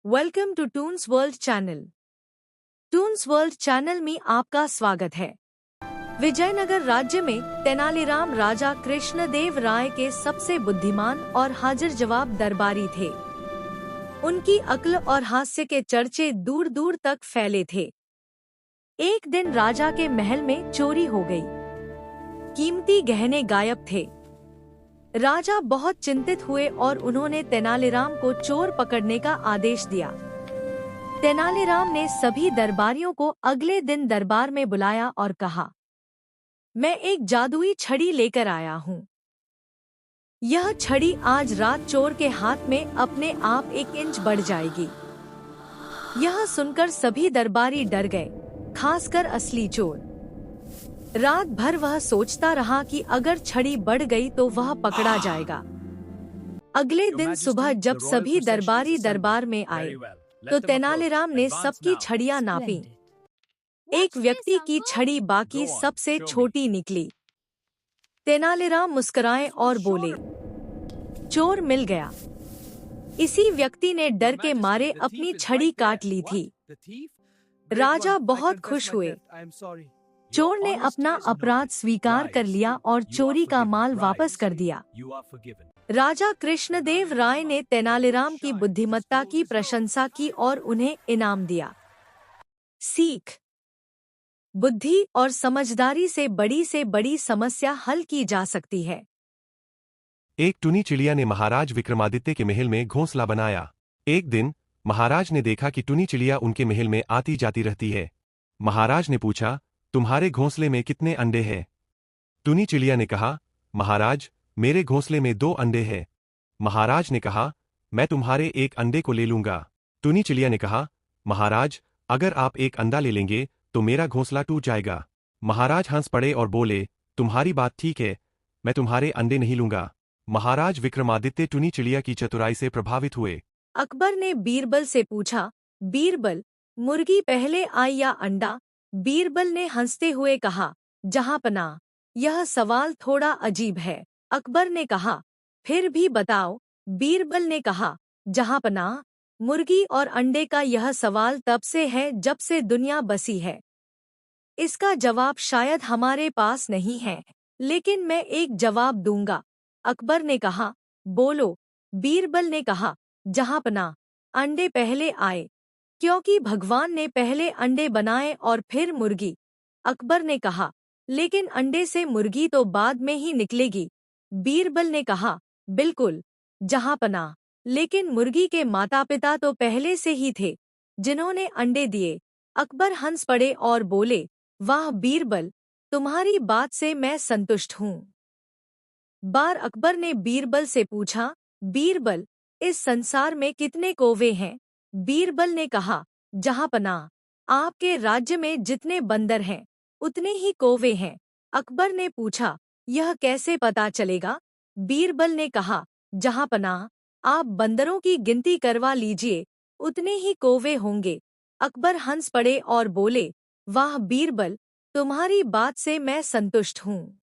Welcome to toons world channel. Toons world channel में आपका स्वागत है। विजयनगर राज्य में तेनालीराम राजा कृष्णदेव राय के सबसे बुद्धिमान और हाजिर जवाब दरबारी थे। उनकी अक्ल और हास्य के चर्चे दूर दूर तक फैले थे। एक दिन राजा के महल में चोरी हो गई। कीमती गहने गायब थे। राजा बहुत चिंतित हुए और उन्होंने तेनालीराम को चोर पकड़ने का आदेश दिया। तेनालीराम ने सभी दरबारियों को अगले दिन दरबार में बुलाया और कहा, मैं एक जादुई छड़ी लेकर आया हूँ। यह छड़ी आज रात चोर के हाथ में अपने आप 1 इंच बढ़ जाएगी। यह सुनकर सभी दरबारी डर गए, खासकर असली चोर। रात भर वह सोचता रहा कि अगर छड़ी बढ़ गई तो वह पकड़ा जाएगा। अगले दिन सुबह जब सभी दरबारी दरबार में आए तो तेनालीराम ने सबकी छड़ियां नापी। एक व्यक्ति की छड़ी बाकी सबसे छोटी निकली। तेनालीराम मुस्कुराए और बोले, चोर मिल गया। इसी व्यक्ति ने डर के मारे अपनी छड़ी काट ली थी। राजा बहुत खुश हुए। चोर ने अपना अपराध स्वीकार कर लिया और चोरी का माल वापस कर दिया। राजा कृष्णदेव राय ने तेनालीराम की बुद्धिमत्ता की प्रशंसा की और उन्हें इनाम दिया। सीख: बुद्धि और समझदारी से बड़ी समस्या हल की जा सकती है। एक टुनी चिड़िया ने महाराज विक्रमादित्य के महल में घोंसला बनाया। एक दिन महाराज ने देखा कि टुनी चिड़िया उनके महल में आती जाती रहती है। महाराज ने पूछा, तुम्हारे घोंसले में कितने अंडे हैं? टुनी चिड़िया ने कहा, महाराज, मेरे घोंसले में 2 अंडे हैं। महाराज ने कहा, मैं तुम्हारे एक अंडे को ले लूंगा। टुनी चिड़िया ने कहा, महाराज, अगर आप एक अंडा ले लेंगे तो मेरा घोंसला टूट जाएगा। महाराज हंस पड़े और बोले, तुम्हारी बात ठीक है, मैं तुम्हारे अंडे नहीं लूंगा। महाराज विक्रमादित्य टुनी चिड़िया की चतुराई से प्रभावित हुए। अकबर ने बीरबल से पूछा, बीरबल, मुर्गी पहले आई या अंडा? बीरबल ने हंसते हुए कहा, जहांपनाह, यह सवाल थोड़ा अजीब है। अकबर ने कहा, फिर भी बताओ। बीरबल ने कहा, जहांपनाह, मुर्गी और अंडे का यह सवाल तब से है जब से दुनिया बसी है। इसका जवाब शायद हमारे पास नहीं है, लेकिन मैं एक जवाब दूंगा। अकबर ने कहा, बोलो। बीरबल ने कहा, जहांपनाह, अंडे पहले आए, क्योंकि भगवान ने पहले अंडे बनाए और फिर मुर्गी। अकबर ने कहा, लेकिन अंडे से मुर्गी तो बाद में ही निकलेगी। बीरबल ने कहा, बिल्कुल जहांपनाह, लेकिन मुर्गी के माता पिता तो पहले से ही थे, जिन्होंने अंडे दिए। अकबर हंस पड़े और बोले, वाह बीरबल, तुम्हारी बात से मैं संतुष्ट हूँ। बार अकबर ने बीरबल से पूछा, बीरबल, इस संसार में कितने कौवे हैं? बीरबल ने कहा, जहांपनाह, आपके राज्य में जितने बंदर हैं उतने ही कौवे हैं। अकबर ने पूछा, यह कैसे पता चलेगा? बीरबल ने कहा, जहांपनाह, आप बंदरों की गिनती करवा लीजिए, उतने ही कौवे होंगे। अकबर हंस पड़े और बोले, वाह बीरबल, तुम्हारी बात से मैं संतुष्ट हूँ।